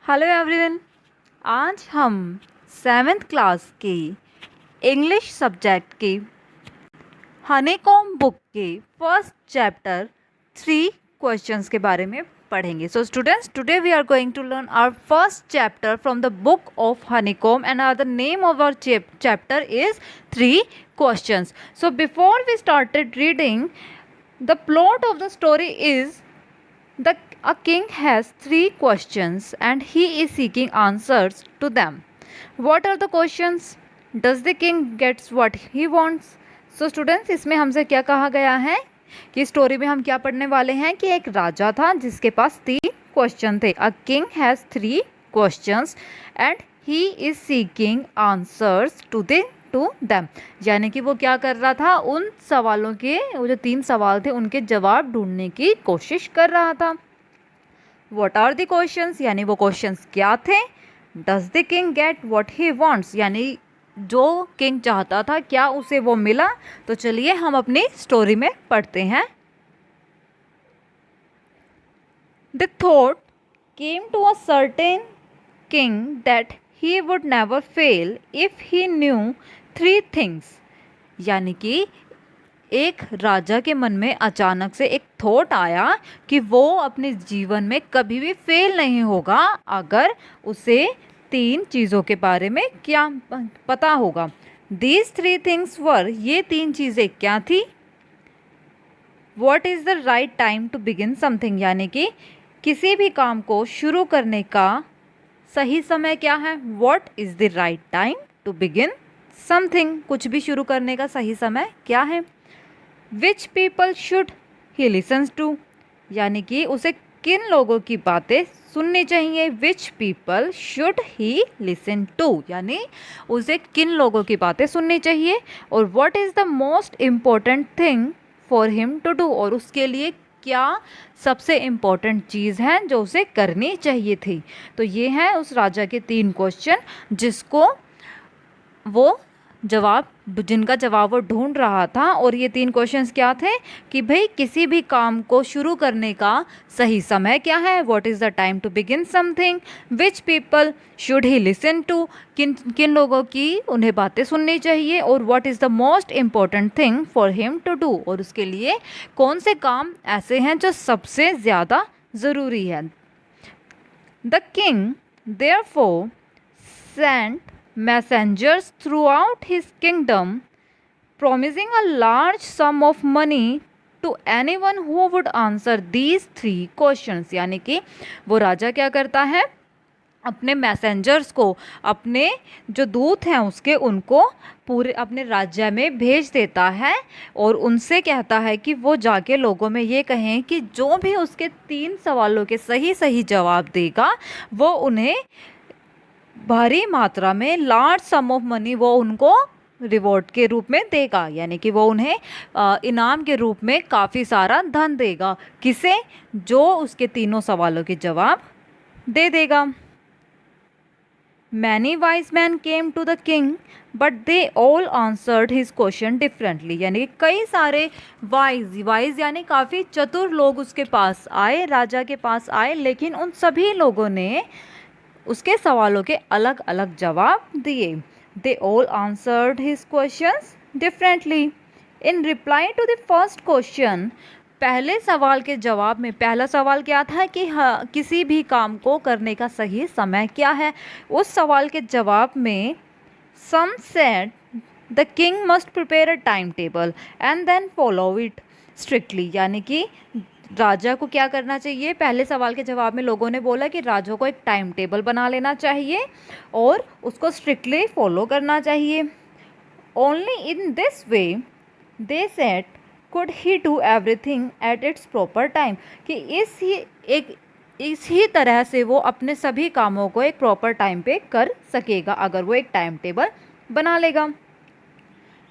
Hello everyone. आज हम 7th class की इंग्लिश सब्जेक्ट की हनीकॉम्ब बुक के फर्स्ट चैप्टर 3 क्वेश्चंस के बारे में पढ़ेंगे। So students, today we are going to learn our first chapter from the book of Honeycomb and the name of our chapter is 3 questions. So before we started reading, the plot of the story is a king has 3 questions and he is seeking answers to them. What are the questions? Does the king gets what he wants? So students, इसमें हमसे क्या कहा गया है कि story में हम क्या पढ़ने वाले हैं कि एक राजा था जिसके पास 3 क्वेश्चन थे. A king has 3 questions and he is seeking answers to them. यानी कि वो क्या कर रहा था, उन सवालों के, वो जो 3 सवाल थे उनके जवाब ढूंढने की कोशिश कर रहा था. What are the questions? यानी वो क्वेश्चंस क्या थे. Does the king get what he wants? यानी जो किंग चाहता था क्या उसे वो मिला. तो चलिए हम अपनी स्टोरी में पढ़ते हैं. The thought came to a certain king that he would never fail if he knew 3 things. यानी कि एक राजा के मन में अचानक से एक थॉट आया कि वो अपने जीवन में कभी भी फेल नहीं होगा अगर उसे 3 चीज़ों के बारे में क्या पता होगा. These 3 things were, ये 3 चीज़ें क्या थी. What is the right time to begin something? यानी कि किसी भी काम को शुरू करने का सही समय क्या है. What is the right time to begin something? कुछ भी शुरू करने का सही समय क्या है. Which people should he listens to? यानी कि उसे किन लोगों की बातें सुननी चाहिए. Which people should he listen to? यानी उसे किन लोगों की बातें सुननी चाहिए. और what is the most important thing for him to do? और उसके लिए क्या सबसे इम्पोर्टेंट चीज़ है जो उसे करनी चाहिए थी. तो ये है उस राजा के 3 क्वेश्चन जिसको वो जिनका जवाब वो ढूंढ रहा था. और ये 3 क्वेश्चंस क्या थे कि भाई किसी भी काम को शुरू करने का सही समय क्या है. What is the time to begin something. Which people should he listen to, किन लोगों की उन्हें बातें सुननी चाहिए. और what is the most important thing for him to do, और उसके लिए कौन से काम ऐसे हैं जो सबसे ज़्यादा ज़रूरी है. The king therefore sent messengers throughout his kingdom promising a large sum of money to anyone who would answer these 3 questions. यानी कि वो राजा क्या करता है, अपने मैसेंजर्स को, अपने जो दूत हैं उसके, उनको पूरे अपने राज्य में भेज देता है और उनसे कहता है कि वो जाके लोगों में ये कहें कि जो भी उसके 3 सवालों के सही जवाब देगा वो उन्हें भारी मात्रा में, लार्ज सम ऑफ मनी, वो उनको रिवॉर्ड के रूप में देगा. यानी कि वो उन्हें इनाम के रूप में काफ़ी सारा धन देगा. किसे, जो उसके 3 सवालों के जवाब दे देगा. Many wise man came to the king but they all answered his question differently. यानी कि कई सारे वाइज यानी काफ़ी चतुर लोग उसके पास आए, राजा के पास आए, लेकिन उन सभी लोगों ने उसके सवालों के अलग अलग जवाब दिए. They all answered his questions differently. In reply to the first question, पहले सवाल के जवाब में पहला सवाल क्या था कि किसी भी काम को करने का सही समय क्या है. उस सवाल के जवाब में some said the king must prepare a time table and then follow it strictly. यानी कि राजा को क्या करना चाहिए, पहले सवाल के जवाब में लोगों ने बोला कि राजा को एक टाइम टेबल बना लेना चाहिए और उसको स्ट्रिक्टली फॉलो करना चाहिए. Only in this way they said could he do everything at its proper time. कि इसी तरह से वो अपने सभी कामों को एक प्रॉपर टाइम पे कर सकेगा अगर वो एक टाइम टेबल बना लेगा.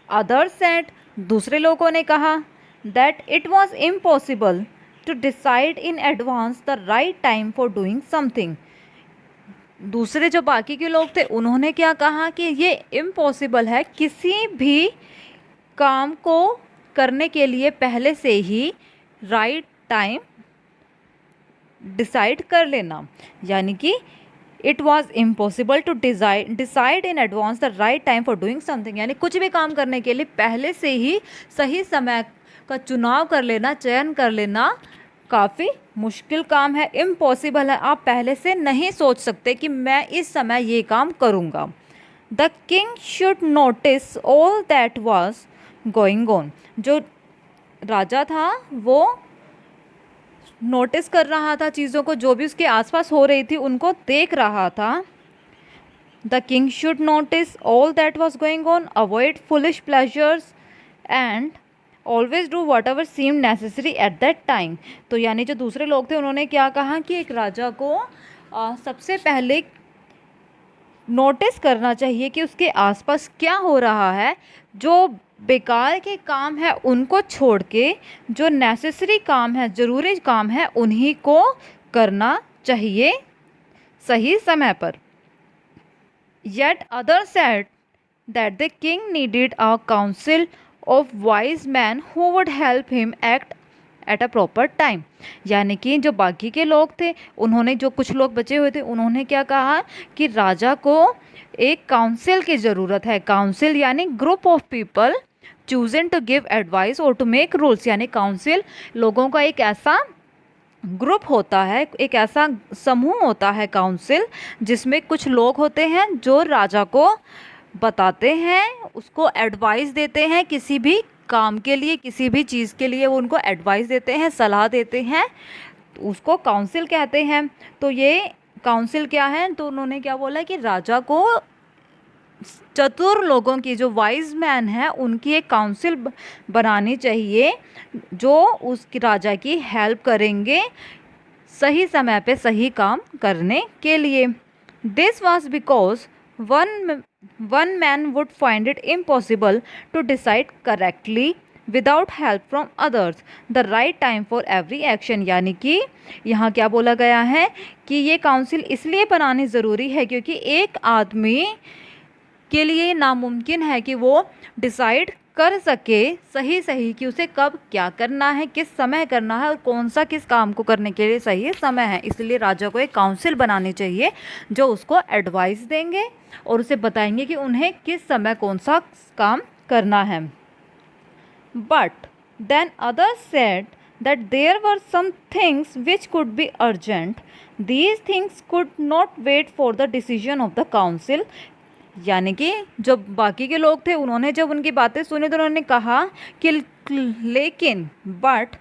अदर सेड, दूसरे लोगों ने कहा, that it was impossible to decide in advance the right time for doing something. दूसरे जो बाकी के लोग थे उन्होंने क्या कहा कि ये इम्पॉसिबल है किसी भी काम को करने के लिए पहले से ही राइट टाइम डिसाइड कर लेना. यानी कि it was impossible to decide in advance the right time for doing something, यानी कुछ भी काम करने के लिए पहले से ही सही समय का चुनाव कर लेना, चयन कर लेना काफ़ी मुश्किल काम है, इम्पॉसिबल है। आप पहले से नहीं सोच सकते कि मैं इस समय ये काम करूँगा। The king should notice all that was going on, जो राजा था वो नोटिस कर रहा था चीज़ों को, जो भी उसके आसपास हो रही थी उनको देख रहा था। The king should notice all that was going on, avoid foolish pleasures and always do whatever seem necessary at that time. तो यानी जो दूसरे लोग थे उन्होंने क्या कहा कि एक राजा को सबसे पहले नोटिस करना चाहिए कि उसके आसपास क्या हो रहा है, जो बेकार के काम है उनको छोड़ के जो नेसेसरी काम है, ज़रूरी काम है, उन्हीं को करना चाहिए सही समय पर। Yet other said that the king needed a council of wise man who would help him act at a proper time. यानी कि जो बाकी के लोग थे उन्होंने, जो कुछ लोग बचे हुए थे, उन्होंने क्या कहा कि राजा को एक काउंसिल की ज़रूरत है। काउंसिल यानी group of people chosen to give advice और टू मेक रूल्स, यानी काउंसिल लोगों का एक ऐसा ग्रुप होता है, एक ऐसा समूह होता है काउंसिल, जिसमें कुछ लोग होते हैं जो राजा को बताते हैं, उसको एडवाइस देते हैं, किसी भी काम के लिए, किसी भी चीज़ के लिए वो उनको एडवाइस देते हैं, सलाह देते हैं, तो उसको काउंसिल कहते हैं। तो ये काउंसिल क्या है, तो उन्होंने क्या बोला कि राजा को चतुर लोगों की, जो वाइज मैन है, उनकी एक काउंसिल बनानी चाहिए जो उस राजा की हेल्प करेंगे सही समय पे सही काम करने के लिए। This was because one man would find it impossible to decide correctly without help from others the right time for every action। यानी कि यहाँ क्या बोला गया है कि ये काउंसिल इसलिए बनानी ज़रूरी है क्योंकि एक आदमी के लिए नामुमकिन है कि वो डिसाइड कर सके सही कि उसे कब क्या करना है, किस समय करना है और कौन सा किस काम को करने के लिए सही समय है। इसलिए राजा को एक काउंसिल बनानी चाहिए जो उसको एडवाइस देंगे और उसे बताएंगे कि उन्हें किस समय कौन सा काम करना है। But than others said that there were some things which could be urgent. These things could not wait for the decision of the council। यानी कि जो बाकी के लोग थे उन्होंने जब उनकी बातें सुनी तो उन्होंने कहा कि लेकिन but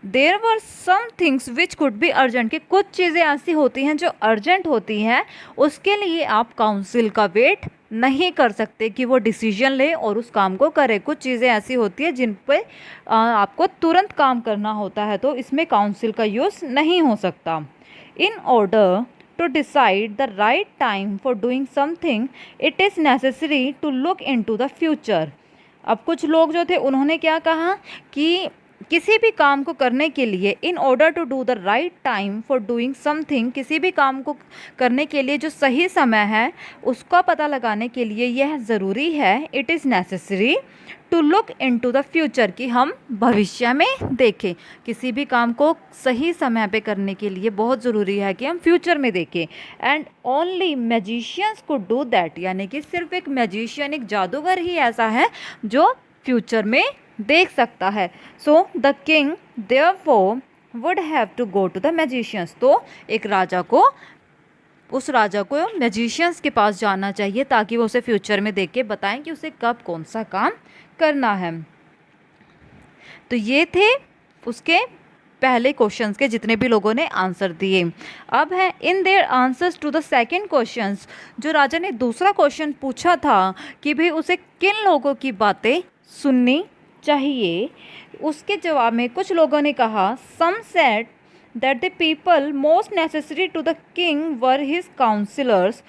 there were some things which could be urgent, कि कुछ चीज़ें ऐसी होती हैं जो अर्जेंट होती हैं, उसके लिए आप काउंसिल का वेट नहीं कर सकते कि वो डिसीजन ले और उस काम को करे। कुछ चीज़ें ऐसी होती हैं जिन पे आपको तुरंत काम करना होता है, तो इसमें काउंसिल का यूज़ नहीं हो सकता। In order to decide the right time for doing something, it is necessary to look into the future। अब कुछ लोग जो थे उन्होंने क्या कहा कि किसी भी काम को करने के लिए, in order to do the right time for doing something, किसी भी काम को करने के लिए जो सही समय है उसका पता लगाने के लिए यह ज़रूरी है, it is necessary to look into the future, कि हम भविष्य में देखें। किसी भी काम को सही समय पे करने के लिए बहुत ज़रूरी है कि हम फ्यूचर में देखें। And only magicians could do that, यानी कि सिर्फ एक मैजिशियन, एक जादूगर ही ऐसा है जो फ्यूचर में देख सकता है। So the king therefore would have to go to the magicians, तो एक राजा को, उस राजा को मैजिशियंस के पास जाना चाहिए ताकि वो उसे फ्यूचर में देख के बताएं कि उसे कब कौन सा काम करना है। तो ये थे उसके पहले क्वेश्चंस के जितने भी लोगों ने आंसर दिए। अब है in their answers to the second questions, जो राजा ने दूसरा क्वेश्चन पूछा था कि भाई उसे किन लोगों की बातें सुननी चाहिए, उसके जवाब में कुछ लोगों ने कहा some said that the people most necessary to the king were his councillors,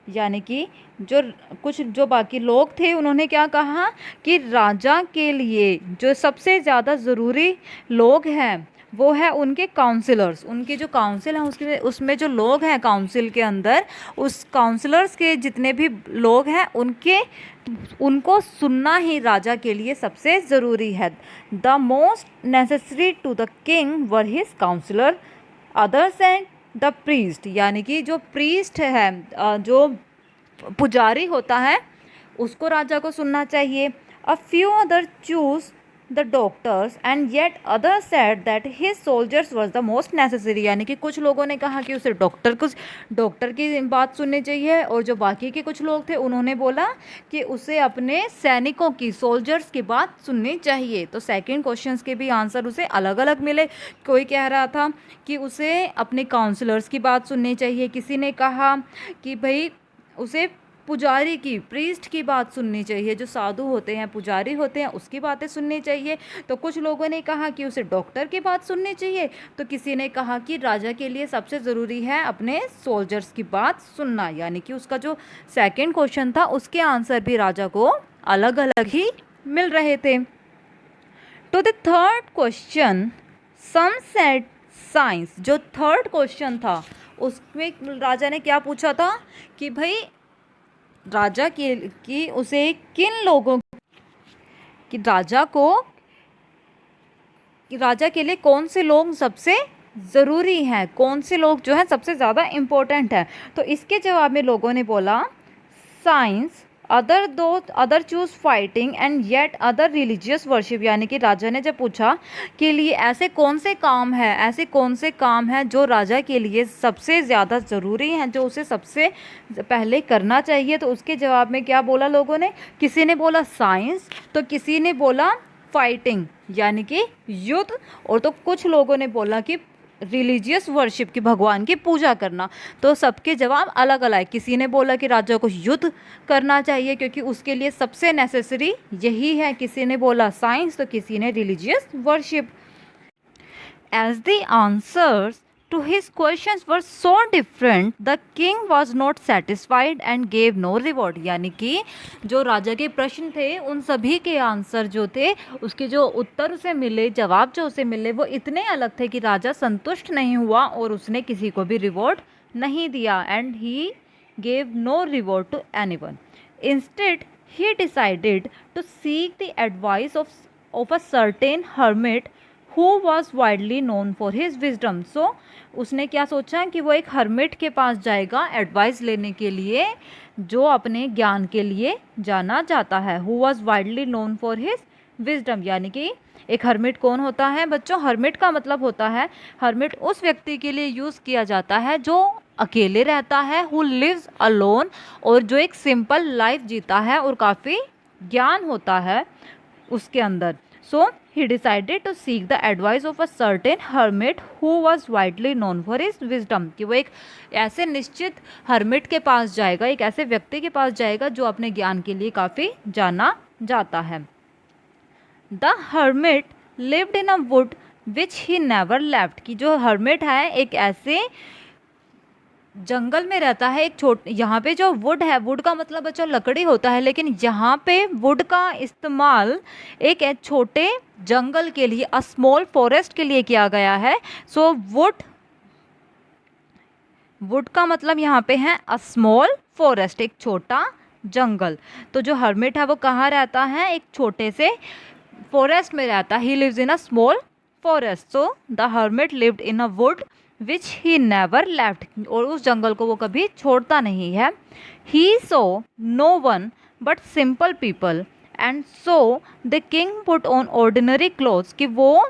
यानी कि जो बाकी लोग थे उन्होंने क्या कहा कि राजा के लिए जो सबसे ज़्यादा ज़रूरी लोग हैं वो है उनके काउंसिलर्स। उनके जो काउंसिल हैं उसमें जो लोग हैं काउंसिल के अंदर, उस काउंसिलर्स के जितने भी लोग हैं उनको सुनना ही राजा के लिए सबसे ज़रूरी है। The most necessary to the king were his councillor, others and the priest, यानी कि जो प्रीस्ट है, जो पुजारी होता है, उसको राजा को सुनना चाहिए। A few other choose the doctors and yet other said that his soldiers was the most necessary, यानी कि कुछ लोगों ने कहा कि उसे डॉक्टर की बात सुननी चाहिए, और जो बाकी के कुछ लोग थे उन्होंने बोला कि उसे अपने सैनिकों की, सोल्जर्स की बात सुननी चाहिए। तो सेकंड क्वेश्चंस के भी आंसर उसे अलग अलग मिले। कोई कह रहा था कि उसे अपने काउंसलर्स की बात सुननी चाहिए, किसी ने कहा कि भाई उसे पुजारी की, प्रीस्ट की बात सुननी चाहिए, जो साधु होते हैं, पुजारी होते हैं, उसकी बातें सुननी चाहिए। तो कुछ लोगों ने कहा कि उसे डॉक्टर की बात सुननी चाहिए, तो किसी ने कहा कि राजा के लिए सबसे ज़रूरी है अपने सोल्जर्स की बात सुनना। यानी कि उसका जो सेकंड क्वेश्चन था उसके आंसर भी राजा को अलग अलग ही मिल रहे थे। To the third question some said science, जो थर्ड क्वेश्चन था उसमें राजा ने क्या पूछा था कि भाई राजा की उसे किन लोगों कि राजा के लिए कौन से लोग सबसे ज़रूरी हैं, कौन से लोग जो हैं सबसे ज़्यादा इम्पोर्टेंट हैं। तो इसके जवाब में लोगों ने बोला science, other choose fighting and yet other religious worship, यानी कि राजा ने जब पूछा कि लिए ऐसे कौन से काम हैं जो राजा के लिए सबसे ज़्यादा ज़रूरी हैं, जो उसे सबसे पहले करना चाहिए, तो उसके जवाब में क्या बोला लोगों ने, किसी ने बोला साइंस, तो किसी ने बोला फाइटिंग यानी कि युद्ध, और तो कुछ लोगों ने बोला कि रिलीजियस वर्शिप की, भगवान की पूजा करना। तो सबके जवाब अलग अलग। किसी ने बोला कि राजा को युद्ध करना चाहिए क्योंकि उसके लिए सबसे नेसेसरी यही है, किसी ने बोला साइंस, तो किसी ने religious worship. As the answers to his questions were so different, the king was not satisfied and gave no reward, यानी कि जो राजा के प्रश्न थे उन सभी के आंसर जो थे, उसके जो उत्तर उसे मिले, जवाब जो उसे मिले, वो इतने अलग थे कि राजा संतुष्ट नहीं हुआ और उसने किसी को भी रिवॉर्ड नहीं दिया। And he gave no reward to anyone. Instead, he decided to seek the advice of a certain hermit who was widely known for his wisdom. So उसने क्या सोचा कि वो एक हर्मिट के पास जाएगा एडवाइस लेने के लिए, जो अपने ज्ञान के लिए जाना जाता है। Who was widely known for his wisdom, यानी कि एक हर्मिट कौन होता है बच्चों, हर्मिट का मतलब होता है, हर्मिट उस व्यक्ति के लिए यूज़ किया जाता है जो अकेले रहता है, हु लिव्स अलोन, और जो एक सिंपल लाइफ जीता है और काफ़ी ज्ञान होता है उसके अंदर। So he decided to seek the advice of a certain hermit who was widely known for his wisdom, कि वो एक ऐसे निश्चित हर्मिट के पास जाएगा, एक ऐसे व्यक्ति के पास जाएगा जो अपने ज्ञान के लिए काफ़ी जाना जाता है। The hermit lived in a wood which he never left, कि जो हर्मिट है एक ऐसे जंगल में रहता है, एक यहाँ पे जो वुड है, वुड का मतलब बच्चों लकड़ी होता है, लेकिन यहाँ पे वुड का इस्तेमाल एक छोटे जंगल के लिए, अ स्मॉल फॉरेस्ट के लिए किया गया है। सो वुड का मतलब यहाँ पे है अ स्मॉल फॉरेस्ट, एक छोटा जंगल। तो जो हर्मिट है वो कहाँ रहता है, एक छोटे से फॉरेस्ट में रहता है। He lives in a small forest. So the hermit lived in a wood which he never left, और उस जंगल को वो कभी छोड़ता नहीं है। He saw no one but simple people and so the king put on ordinary clothes, कि वो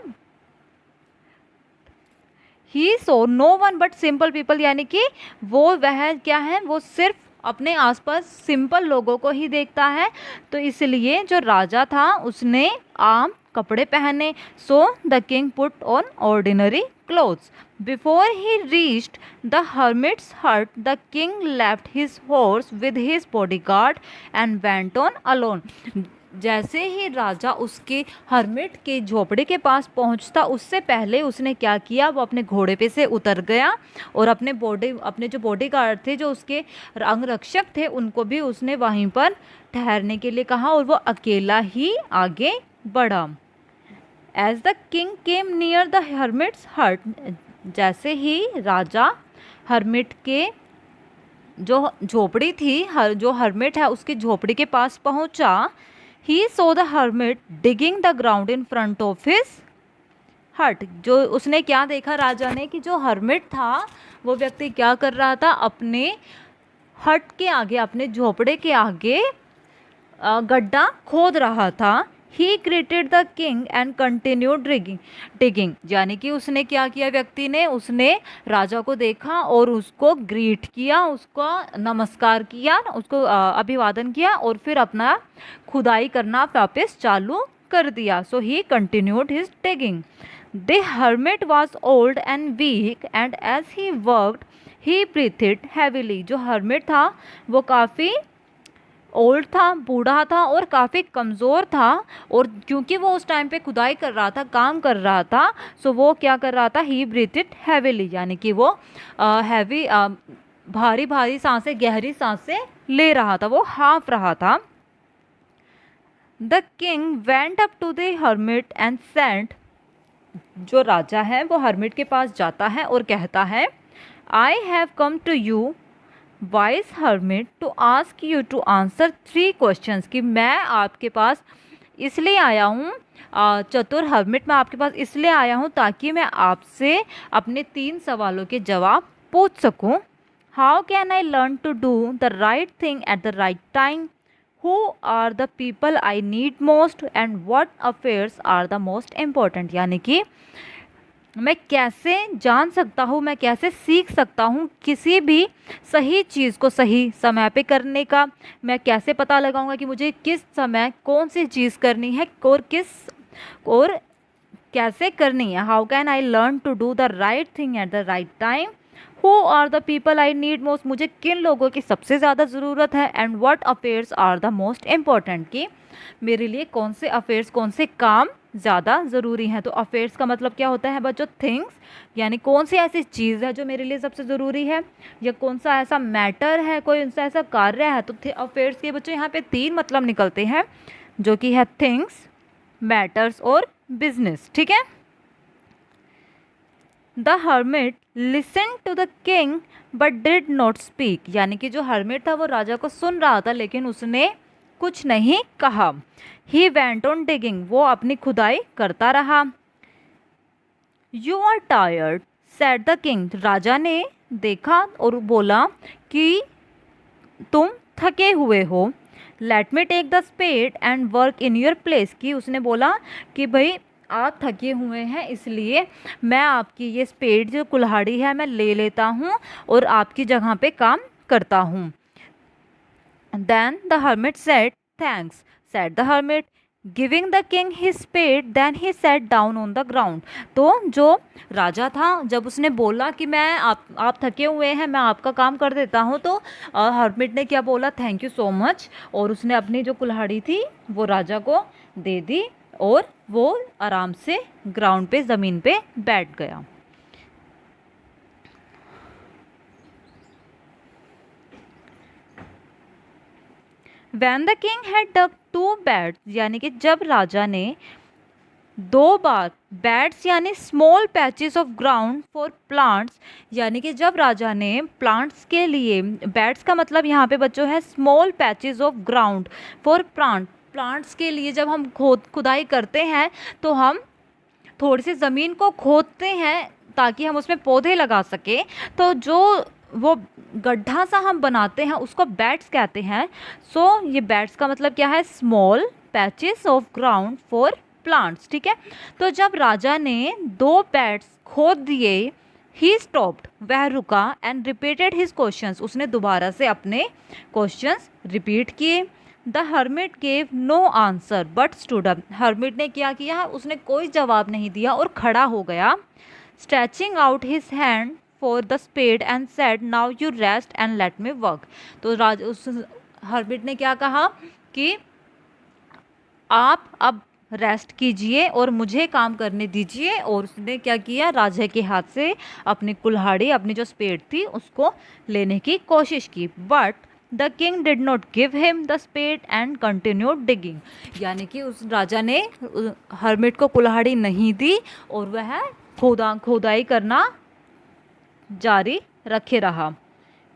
he saw no one but simple people, यानी कि वह क्या है, वो सिर्फ अपने आसपास सिंपल लोगों को ही देखता है, तो इसलिए जो राजा था उसने आम कपड़े पहने। So the king put on ordinary clothes. Before he reached the hermit's hut the king left his horse with his bodyguard and went on alone. जैसे ही राजा उसके हर्मिट के झोपड़ी के पास पहुंचता, उससे पहले उसने क्या किया, वो अपने घोड़े पे से उतर गया और अपने जो बॉडीगार्ड थे, जो उसके अंगरक्षक थे, उनको भी उसने वहीं पर ठहरने के लिए कहा और वो अकेला ही आगे बढ़ा। As the king came near the hermit's hut, जैसे ही राजा हर्मिट के जो झोपड़ी थी, जो हर्मिट है उसकी झोपड़ी के पास पहुंचा, he saw the hermit digging the ground in front of his हट। जो उसने क्या देखा राजा ने कि जो हर्मिट था वो व्यक्ति क्या कर रहा था, अपने हट के आगे, अपने झोपड़े के आगे गड्ढा खोद रहा था। ही greeted the king and continued digging, यानी कि उसने क्या किया, व्यक्ति ने उसने राजा को देखा और उसको ग्रीट किया, उसको नमस्कार किया, उसको अभिवादन किया और फिर अपना खुदाई करना वापस चालू कर दिया। So he continued his digging. The hermit was old and weak and as he worked he breathed heavily. जो हर्मिट था वो काफ़ी ओल्ड था, बूढ़ा था और काफ़ी कमज़ोर था, और क्योंकि वो उस टाइम पे खुदाई कर रहा था, काम कर रहा था, सो वो क्या कर रहा था, ही ब्रीथेड हैवीली, यानी कि वो हैवी भारी भारी सांसें, गहरी सांसें ले रहा था, वो हाँफ रहा था। The king went up to the hermit and said, जो राजा है वो हर्मिट के पास जाता है और कहता है, I have come to you wise hermit to ask you to answer 3 questions, कि मैं आपके पास इसलिए आया हूँ, चतुर हर्मिट, मैं आपके पास इसलिए आया हूँ ताकि मैं आपसे अपने 3 सवालों के जवाब पूछ सकूँ। How can I learn to do the right thing at the right time? Who are the people I need most and what affairs are the most important, यानी कि मैं कैसे जान सकता हूँ, मैं कैसे सीख सकता हूँ किसी भी सही चीज़ को सही समय पे करने का, मैं कैसे पता लगाऊंगा कि मुझे किस समय कौन सी चीज़ करनी है और कैसे करनी है। How can I learn to do the right thing at the right time? Who are the people I need most, मुझे किन लोगों की सबसे ज़्यादा ज़रूरत है, and what affairs are the most important, कि मेरे लिए कौन से अफेयर्स, कौन से काम ज़्यादा ज़रूरी हैं। तो अफेयर्स का मतलब क्या होता है बच्चों, थिंग्स, यानी कौन सी ऐसी चीज़ है जो मेरे लिए सबसे ज़रूरी है, या कौन सा ऐसा मैटर है, कोई सा ऐसा कार्य है। तो अफेयर्स के बच्चों यहाँ पे 3 मतलब निकलते हैं, जो कि है थिंग्स, मैटर्स और बिजनेस। ठीक है। The hermit listen to the king but did not speak, यानी कि जो हर्मिट था वो राजा को सुन रहा था लेकिन उसने कुछ नहीं कहा। ही वेंट ऑन डिगिंग, वो अपनी खुदाई करता रहा। You are tired said the king, राजा ने देखा और बोला कि तुम थके हुए हो। Let me take the spade and work in your place, कि उसने बोला कि भाई आप थके हुए हैं इसलिए मैं आपकी ये स्पेड जो कुल्हाड़ी है मैं ले लेता हूँ और आपकी जगह पे काम करता हूँ। Then the hermit said, thanks, said the hermit, giving the king his spade, then he sat down on the ground. तो जो राजा था जब उसने बोला कि मैं आप थके हुए हैं मैं आपका काम कर देता हूँ, तो हर्मिट ने क्या बोला, थैंक यू सो मच, और उसने अपनी जो कुल्हाड़ी थी वो राजा को दे दी और वो आराम से ग्राउंड पे, ज़मीन पे बैठ गया। When the king had dug 2 beds, यानी कि जब राजा ने 2 बार, बेड्स यानी small patches of ground for plants, यानी कि जब राजा ने प्लांट्स के लिए, बेड्स का मतलब यहाँ पे बच्चों है small patches of ground for plants के लिए जब हम खुदाई करते हैं तो हम थोड़ी सी ज़मीन को खोदते हैं ताकि हम उसमें पौधे लगा सकें। तो जो वो गड्ढा सा हम बनाते हैं उसको बेड्स कहते हैं। सो ये बेड्स का मतलब क्या है, small patches of ground for plants. ठीक है। तो जब राजा ने 2 बेड्स खोद दिए, ही स्टॉप्ड, वह रुका, एंड रिपीटेड हिज क्वेश्चंस, उसने दोबारा से अपने क्वेश्चंस रिपीट किए। The hermit gave no answer but stood up, hermit ने क्या किया, उसने कोई जवाब नहीं दिया और खड़ा हो गया। Stretching out his hand for the spade and said, now you rest and let me work. तो उस हर्मिट ने क्या कहा कि आप अब रेस्ट कीजिए और मुझे काम करने दीजिए, और उसने क्या किया, राजा के हाथ से अपनी कुल्हाड़ी, अपनी जो स्पेड थी उसको लेने की कोशिश की। But the king did not give him the spade and continued digging, यानी कि उस राजा ने हर्मिट को कुल्हाड़ी नहीं दी और वह खोदाई करना जारी रखे रहा।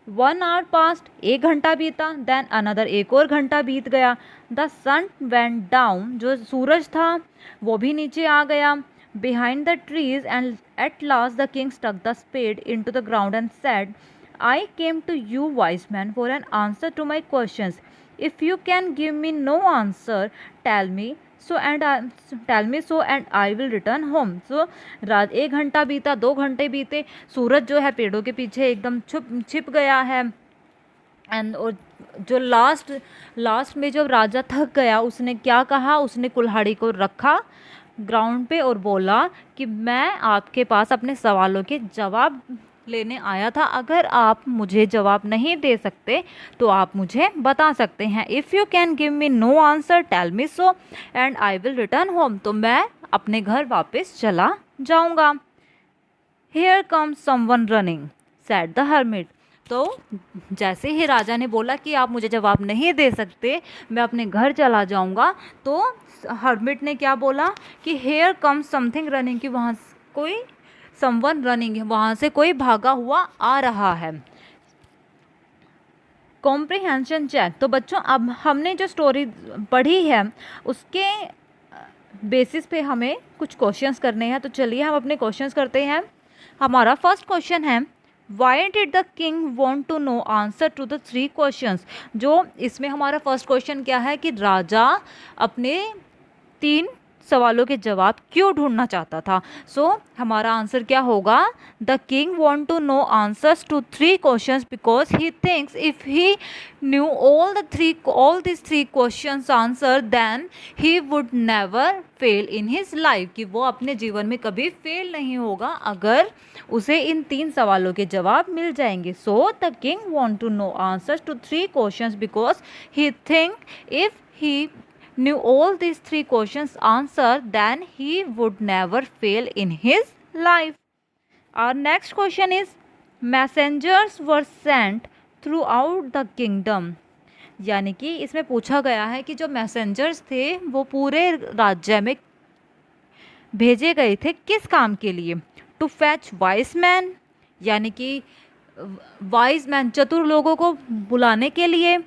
1 hour passed, 1 घंटा बीता। देन अनदर, एक और घंटा बीत गया। द सन वेंट डाउन, जो सूरज था वो भी नीचे आ गया। behind the trees, and at last the king stuck the spade into the ground and said, I came to you, wise man, for an answer to my questions. If you can give me no answer, tell me so and I will return home. So रात 1 घंटा बीता, 2 घंटे बीते, सूरज जो है पेड़ों के पीछे एकदम छिप गया है। एंड और जो लास्ट में जब राजा थक गया, उसने क्या कहा, उसने कुल्हाड़ी को रखा ग्राउंड पे और बोला कि मैं आपके पास अपने सवालों के जवाब लेने आया था। अगर आप मुझे जवाब नहीं दे सकते तो आप मुझे बता सकते हैं। If you can give me no answer tell me so and I will return home. तो मैं अपने घर वापस चला जाऊंगा। Here comes someone running said the hermit. तो जैसे ही राजा ने बोला कि आप मुझे जवाब नहीं दे सकते, मैं अपने घर चला जाऊंगा, तो हर्मिट ने क्या बोला कि हेयर कम्स समथिंग रनिंग, कि वहाँ कोई समवन रनिंग है, वहाँ से कोई भागा हुआ आ रहा है। Comprehension check. तो बच्चों अब हमने जो स्टोरी पढ़ी है उसके बेसिस पे हमें कुछ क्वेश्चंस करने हैं। तो चलिए हम अपने क्वेश्चंस करते हैं। हमारा फर्स्ट क्वेश्चन है, why did the king want to know answer to the 3 questions. जो इसमें हमारा फर्स्ट क्वेश्चन क्या है कि राजा अपने 3 सवालों के जवाब क्यों ढूंढना चाहता था। सो हमारा आंसर क्या होगा, the king want to know answers to 3 questions because he thinks if he knew all this 3 questions answer then he would never fail in his life, कि वो अपने जीवन में कभी फेल नहीं होगा अगर उसे इन 3 सवालों के जवाब मिल जाएंगे। So the king want to know answers to 3 questions because he think if he knew all these 3 questions answer then he would never fail in his life. Our next question is, messengers were sent throughout the kingdom। यानी कि इसमें पूछा गया है कि जो messengers थे वो पूरे राज्य में भेजे गए थे किस काम के लिए। टू फैच वाइज मैन, यानी कि वाइज मैन चतुर लोगों को बुलाने के लिए।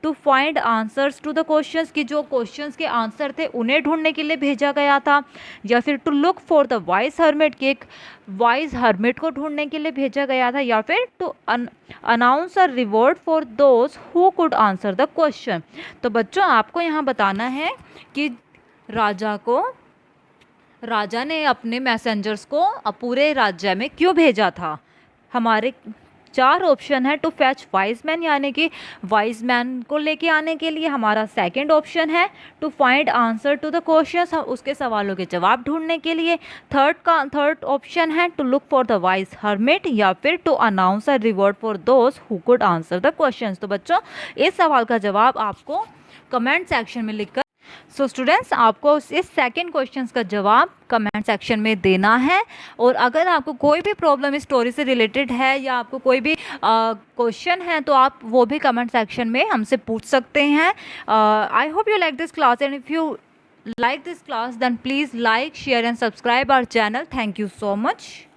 To find answers to the questions, कि जो क्वेश्चंस के आंसर थे उन्हें ढूंढने के लिए भेजा गया था। या फिर to look for the wise hermit, कि एक वाइज हर्मिट को ढूंढने के लिए भेजा गया था। या फिर to announce a reward for those who could answer the question. तो बच्चों आपको यहाँ बताना है कि राजा ने अपने मैसेंजर्स को पूरे राज्य में क्यों भेजा था। हमारे 4 ऑप्शन है। टू फैच वाइज मैन, यानी कि वाइज मैन को लेके आने के लिए। हमारा सेकंड ऑप्शन है to find answer to the questions, उसके सवालों के जवाब ढूंढने के लिए। थर्ड ऑप्शन है to look for the wise hermit, या फिर to announce a reward for those who could answer the questions. तो बच्चों इस सवाल का जवाब आपको कमेंट सेक्शन में लिखकर सो स्टूडेंट्स आपको इस सेकंड क्वेश्चन का जवाब कमेंट सेक्शन में देना है। और अगर आपको कोई भी प्रॉब्लम इस स्टोरी से रिलेटेड है या आपको कोई भी क्वेश्चन है तो आप वो भी कमेंट सेक्शन में हमसे पूछ सकते हैं। I hope you like this class and if you like this class then please like, share and subscribe our channel. Thank you so much.